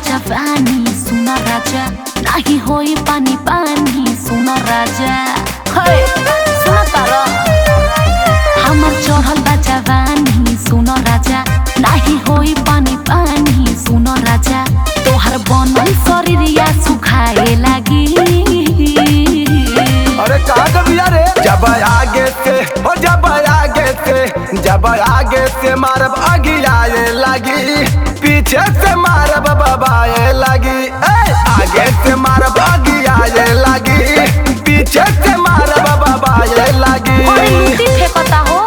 जवानी सुना राजा नाही होई पानी पानी सुना राजा सुना तारा हमर चढ़ल बा जवानी सुना राजा नाही होई पानी पानी सुना राजा तोहर बनल शरीरिया सुखाए लागी। अरे कहाँ का बिया रे जब आगे से ओ जब आगे से मारब आगे लगी पीछे से मारब बाबाए लगी आगे से मारब आगे लगी पीछे से मारब बाबाए लगी। पता हो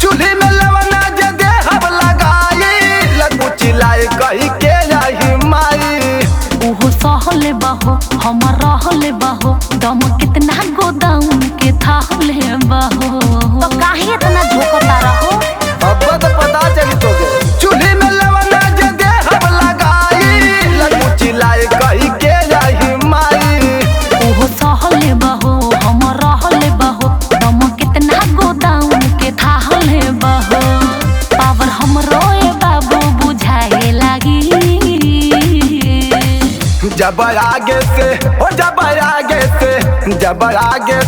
चूल्ही में लवना जे देहब लगाई लगू चिल्लाई कही के यही माई ओहो सहले बहो हम रहले बहो दम कितना गोदाम के थाले बहो तो काहे इतना झोकता रहो अब तो पता चली तो चूल्ही में लवना जे देहब लगाई लगू चिल्लाई कही के यही माई ओहो सहले बहो हम रहले बहो दम कितना गोदाम के थाले बहो पावर हम रोए बाबू बुझाए लागी। जब आगे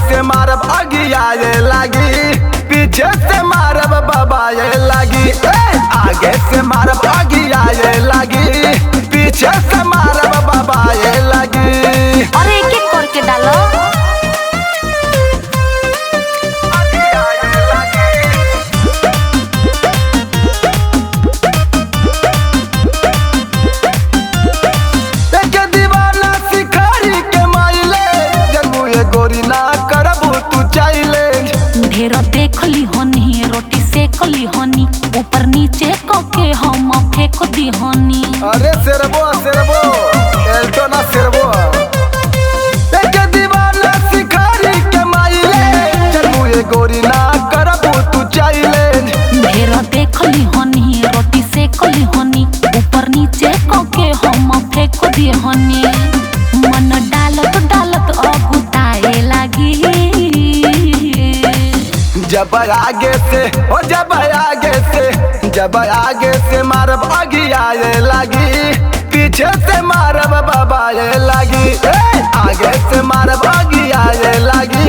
से मारब आगे लगी पीछे से मारब बाबाए लगी आगे से मारब आगे लगी पीछे से मारब बाबाए लगी। अरे एक एक करके डालो गोरी ना करबू तू चाइले ढेर देखली हनी रोटी सेकली हनी ऊपर नीचे कके हम फेंक दी हनी। अरे सेरबो एल्टो ना सेरबो एक दीवाना शिकारी के माइले चलबू ये गोरी ना करबू तू चाइले ढेर देखली हनी रोटी सेकली हनी ऊपर नीचे कके हम फेंक दी हनी मन डालत डालत अगुताए लागी। जब आगे से मारब आगे लगी पीछे से मारब बाबाए लगी आगे से मारब आगे लगी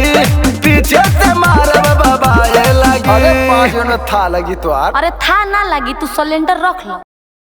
पीछे से मारब बाबाए लगी। अरे 5 मिनट था लगी तो अरे था ना लगी तू सिलेंडर रख लो।